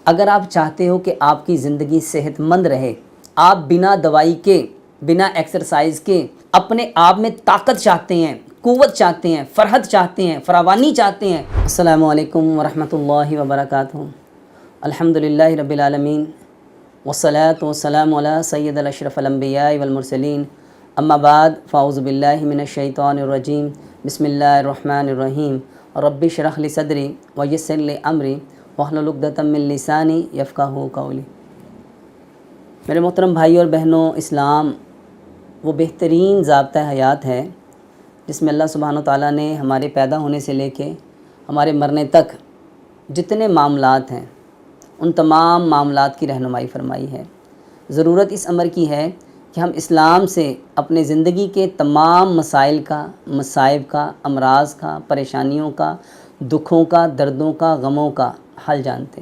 اگر آپ چاہتے ہو کہ آپ کی زندگی صحت مند رہے، آپ بنا دوائی کے، بنا ایکسرسائز کے اپنے آپ میں طاقت چاہتے ہیں، قوت چاہتے ہیں، فرحت چاہتے ہیں، فراوانی چاہتے ہیں۔ السلام علیکم ورحمۃ اللہ وبرکاتہ۔ الحمدللہ رب العالمین والصلاة والسلام علی سید الاشرف الانبیاء والمرسلین، اما بعد فاعوذ باللہ من الشیطان الرجیم، بسم اللہ الرحمن الرحیم۔ رب اشرح لی صدری ویسر لی امری واحلل عقدۃ من لسانی یفقہوا قولی۔ میرے محترم بھائی اور بہنوں، اسلام وہ بہترین ضابطہ حیات ہے جس میں اللہ سبحانہ و تعالیٰ نے ہمارے پیدا ہونے سے لے کے ہمارے مرنے تک جتنے معاملات ہیں ان تمام معاملات کی رہنمائی فرمائی ہے۔ ضرورت اس امر کی ہے کہ ہم اسلام سے اپنے زندگی کے تمام مسائل کا، مصائب کا، امراض کا، پریشانیوں کا، دکھوں کا، دردوں کا، غموں کا حل جانتے،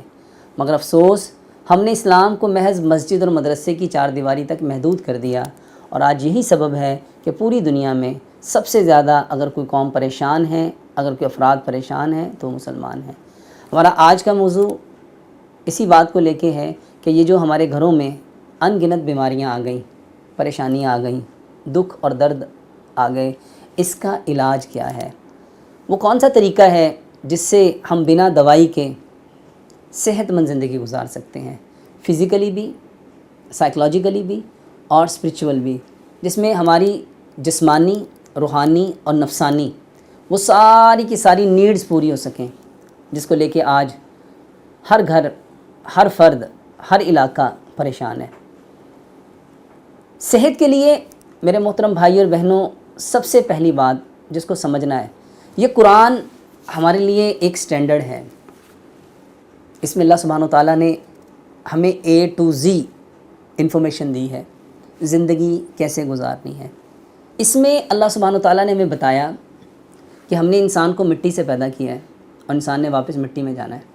مگر افسوس ہم نے اسلام کو محض مسجد اور مدرسے کی چار دیواری تک محدود کر دیا، اور آج یہی سبب ہے کہ پوری دنیا میں سب سے زیادہ اگر کوئی قوم پریشان ہے، اگر کوئی افراد پریشان ہیں تو مسلمان ہیں۔ ہمارا آج کا موضوع اسی بات کو لے کے ہے کہ یہ جو ہمارے گھروں میں ان گنت بیماریاں آ گئیں، پریشانیاں آ گئیں، دکھ اور درد آ گئے، اس کا علاج کیا ہے؟ وہ کون سا طریقہ ہے جس سے ہم بنا دوائی کے صحت مند زندگی گزار سکتے ہیں، فزیکلی بھی، سائیکلوجیکلی بھی اور اسپریچول بھی، جس میں ہماری جسمانی، روحانی اور نفسانی وہ ساری کی ساری نیڈز پوری ہو سکیں، جس کو لے کے آج ہر گھر، ہر فرد، ہر علاقہ پریشان ہے۔ صحت کے لیے میرے محترم بھائی اور بہنوں، سب سے پہلی بات جس کو سمجھنا ہے، یہ قرآن ہمارے لیے ایک سٹینڈرڈ ہے۔ اس میں اللہ سبحانہ و تعالیٰ نے ہمیں A to Z انفارمیشن دی ہے، زندگی کیسے گزارنی ہے۔ اس میں اللہ سبحانہ و تعالیٰ نے ہمیں بتایا کہ ہم نے انسان کو مٹی سے پیدا کیا ہے اور انسان نے واپس مٹی میں جانا ہے۔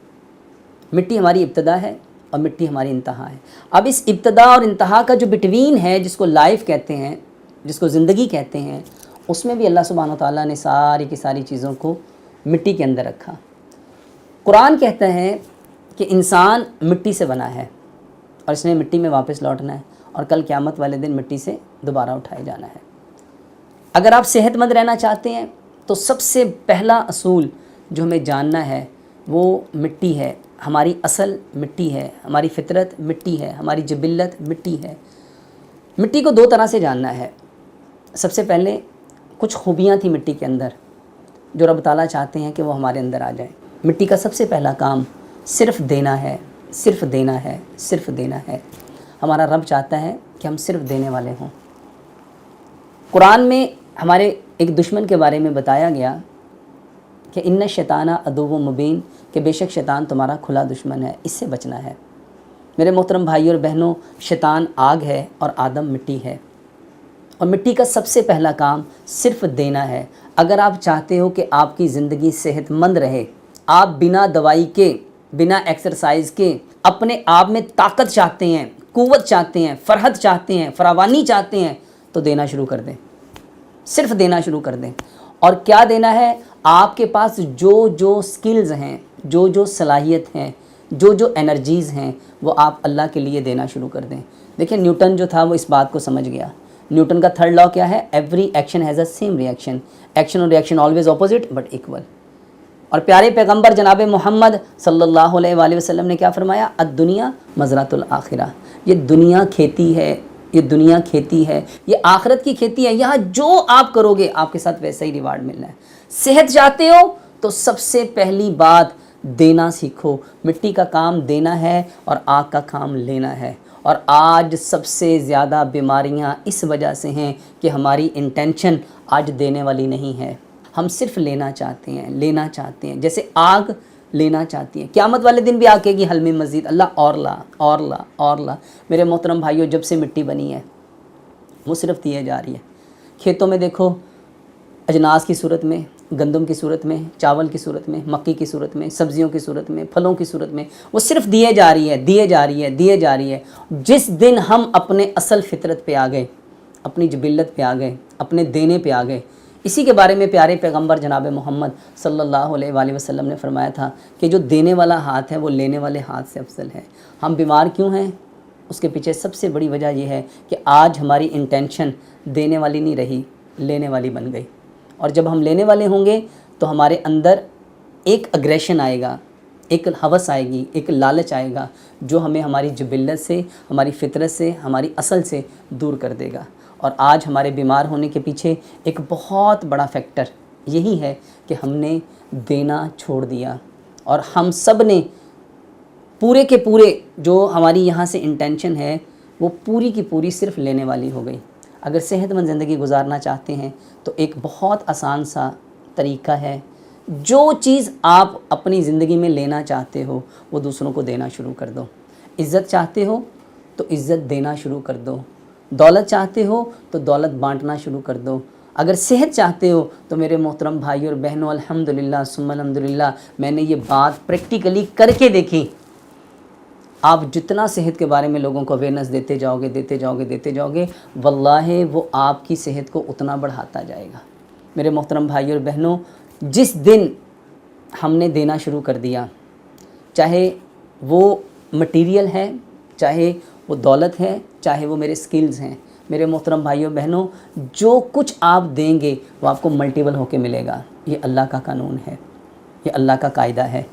مٹی ہماری ابتدا ہے اور مٹی ہماری انتہا ہے۔ اب اس ابتدا اور انتہا کا جو بٹوین ہے، جس کو لائف کہتے ہیں، جس کو زندگی کہتے ہیں، اس میں بھی اللہ سبحانہ و تعالیٰ نے ساری کی ساری چیزوں کو مٹی کے اندر رکھا۔ قرآن کہتا ہے کہ انسان مٹی سے بنا ہے اور اس نے مٹی میں واپس لوٹنا ہے، اور کل قیامت والے دن مٹی سے دوبارہ اٹھائے جانا ہے۔ اگر آپ صحت مند رہنا چاہتے ہیں تو سب سے پہلا اصول جو ہمیں جاننا ہے وہ مٹی ہے۔ ہماری اصل مٹی ہے، ہماری فطرت مٹی ہے، ہماری جبلت مٹی ہے۔ مٹی کو دو طرح سے جاننا ہے۔ سب سے پہلے کچھ خوبیاں تھیں مٹی کے اندر جو رب تعالیٰ چاہتے ہیں کہ وہ ہمارے اندر آ جائیں۔ مٹی کا سب سے پہلا کام صرف دینا ہے، صرف دینا ہے، صرف دینا ہے۔ ہمارا رب چاہتا ہے کہ ہم صرف دینے والے ہوں۔ قرآن میں ہمارے ایک دشمن کے بارے میں بتایا گیا کہ ان الشیطان عدو مبین، کہ بے شک شیطان تمہارا کھلا دشمن ہے، اس سے بچنا ہے۔ میرے محترم بھائی اور بہنوں، شیطان آگ ہے اور آدم مٹی ہے، اور مٹی کا سب سے پہلا کام صرف دینا ہے۔ اگر آپ چاہتے ہو کہ آپ کی زندگی صحت مند رہے، آپ بنا دوائی کے، بنا ایکسرسائز کے اپنے آپ میں طاقت چاہتے ہیں، قوت چاہتے ہیں، فرحت چاہتے ہیں، فراوانی چاہتے ہیں، تو دینا شروع کر دیں، صرف دینا شروع کر دیں۔ اور کیا دینا ہے؟ آپ کے پاس جو جو سکلز ہیں، جو جو صلاحیت ہیں، جو جو انرجیز ہیں، وہ آپ اللہ کے لیے دینا شروع کر دیں۔ دیکھیں نیوٹن جو تھا وہ اس بات کو سمجھ گیا۔ نیوٹن کا تھرڈ لاء کیا ہے؟ Every action has a same reaction, action اور reaction always opposite but equal. اور پیارے پیغمبر جناب محمد صلی اللہ علیہ وآلہ وسلم نے کیا فرمایا؟ الدنیا مزرعۃ الآخرہ، یہ دنیا کھیتی ہے، یہ دنیا کھیتی ہے، یہ آخرت کی کھیتی ہے۔ یہاں جو آپ کرو گے آپ کے ساتھ ویسا ہی ریوارڈ ملنا ہے۔ صحت چاہتے ہو تو سب سے پہلی بات دینا سیکھو۔ مٹی کا کام دینا ہے اور آگ کا کام لینا ہے۔ اور آج سب سے زیادہ بیماریاں اس وجہ سے ہیں کہ ہماری انٹینشن آج دینے والی نہیں ہے، ہم صرف لینا چاہتے ہیں، لینا چاہتے ہیں، جیسے آگ لینا چاہتی ہے۔ قیامت والے دن بھی آکے گی حل میں مزید، اللہ اور لا اور لا اور لا۔ میرے محترم بھائیوں، جب سے مٹی بنی ہے وہ صرف دیے جا رہی ہے۔ کھیتوں میں دیکھو، اجناس کی صورت میں، گندم کی صورت میں، چاول کی صورت میں، مکئی کی صورت میں، سبزیوں کی صورت میں، پھلوں کی صورت میں، وہ صرف دیے جا رہی ہے، دیے جا رہی ہے، دیے جا رہی ہے۔ جس دن ہم اپنے اصل فطرت پہ آ گئے، اپنی جبلت پہ آ گئے، اپنے دینے پہ آ گئے، اسی کے بارے میں پیارے پیغمبر جناب محمد صلی اللہ علیہ وآلہ وسلم نے فرمایا تھا کہ جو دینے والا ہاتھ ہے وہ لینے والے ہاتھ سے افضل ہے۔ ہم بیمار کیوں ہیں؟ اس کے پیچھے سب سے بڑی وجہ یہ ہے کہ آج ہماری انٹینشن دینے والی نہیں رہی، لینے والی بن گئی۔ اور جب ہم لینے والے ہوں گے تو ہمارے اندر ایک اگریشن آئے گا، ایک ہوس آئے گی، ایک لالچ آئے گا جو ہمیں ہماری جبلت سے، ہماری فطرت سے، ہماری اصل سے دور کر دے گا۔ اور آج ہمارے بیمار ہونے کے پیچھے ایک بہت بڑا فیکٹر یہی ہے کہ ہم نے دینا چھوڑ دیا، اور ہم سب نے پورے کے پورے جو ہماری یہاں سے انٹینشن ہے وہ پوری کی پوری صرف لینے والی ہو گئی۔ اگر صحت مند زندگی گزارنا چاہتے ہیں تو ایک بہت آسان سا طریقہ ہے، جو چیز آپ اپنی زندگی میں لینا چاہتے ہو وہ دوسروں کو دینا شروع کر دو۔ عزت چاہتے ہو تو عزت دینا شروع کر دو، دولت چاہتے ہو تو دولت بانٹنا شروع کر دو، اگر صحت چاہتے ہو تو میرے محترم بھائی اور بہنوں، الحمدللہ ثم الحمدللہ میں نے یہ بات پریکٹیکلی کر کے دیکھی۔ آپ جتنا صحت کے بارے میں لوگوں کو اویئرنیس دیتے جاؤ گے واللہ وہ آپ کی صحت کو اتنا بڑھاتا جائے گا۔ میرے محترم بھائی اور بہنوں، جس دن ہم نے دینا شروع کر دیا، چاہے وہ مٹیریل ہے، چاہے وہ دولت ہے، چاہے وہ میرے سکلز ہیں، میرے محترم بھائیوں بہنوں، جو کچھ آپ دیں گے وہ آپ کو ملٹیپل ہو کے ملے گا۔ یہ اللہ کا قانون ہے، یہ اللہ کا قاعدہ ہے۔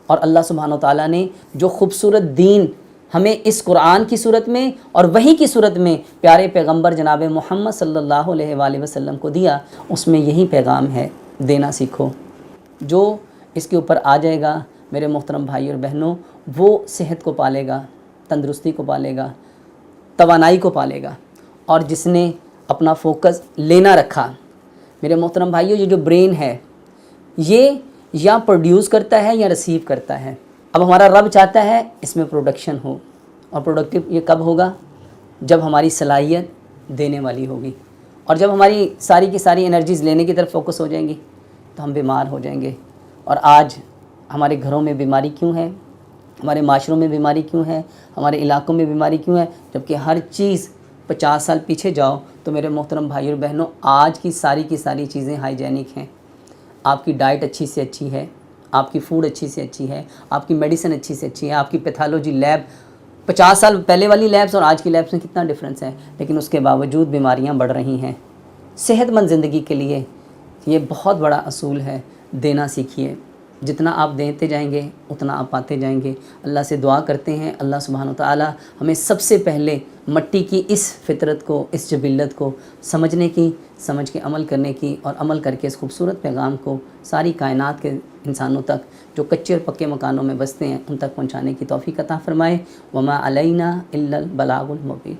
اور اللہ سبحانہ و تعالیٰ نے جو خوبصورت دین ہمیں اس قرآن کی صورت میں اور وحی کی صورت میں پیارے پیغمبر جناب محمد صلی اللہ علیہ وآلہ وسلم کو دیا، اس میں یہی پیغام ہے، دینا سیکھو۔ جو اس کے اوپر آ جائے گا میرے محترم بھائی اور بہنوں، وہ صحت کو پالے گا، تندرستی کو پالے گا، توانائی کو پالے گا۔ اور جس نے اپنا فوکس لینا رکھا، میرے محترم بھائیوں، یہ جو برین ہے یہ یا پروڈیوس کرتا ہے یا ریسیو کرتا ہے۔ اب ہمارا رب چاہتا ہے اس میں پروڈکشن ہو، اور پروڈکٹیو یہ کب ہوگا؟ جب ہماری صلاحیت دینے والی ہوگی، اور جب ہماری ساری کی ساری انرجیز لینے کی طرف فوکس ہو جائیں گی تو ہم بیمار ہو جائیں گے۔ اور آج ہمارے گھروں میں بیماری کیوں ہے؟ ہمارے معاشروں میں بیماری کیوں ہے؟ ہمارے علاقوں میں بیماری کیوں ہے؟ جبکہ ہر چیز 50 سال پیچھے جاؤ تو میرے محترم بھائی اور بہنوں، آج کی ساری چیزیں ہائیجینک ہیں۔ آپ کی ڈائٹ اچھی سے اچھی ہے، آپ کی فوڈ اچھی سے اچھی ہے، آپ کی میڈیسن اچھی سے اچھی ہے، آپ کی پیتھالوجی لیب 50 سال پہلے والی لیبس اور آج کی لیبس میں کتنا ڈفرینس ہے، لیکن اس کے باوجود بیماریاں بڑھ رہی ہیں۔ صحت مند زندگی کے لیے یہ بہت بڑا اصول ہے، دینا سیکھیے۔ جتنا آپ دیتے جائیں گے اتنا آپ پاتے جائیں گے۔ اللہ سے دعا کرتے ہیں اللہ سبحانہ و تعالیٰ ہمیں سب سے پہلے مٹی کی اس فطرت کو، اس جبلت کو سمجھنے کی، سمجھ کے عمل کرنے کی، اور عمل کر کے اس خوبصورت پیغام کو ساری کائنات کے انسانوں تک جو کچے اور پکے مکانوں میں بستے ہیں ان تک پہنچانے کی توفیق عطا فرمائے۔ وما علینا الا البلاغ المبین۔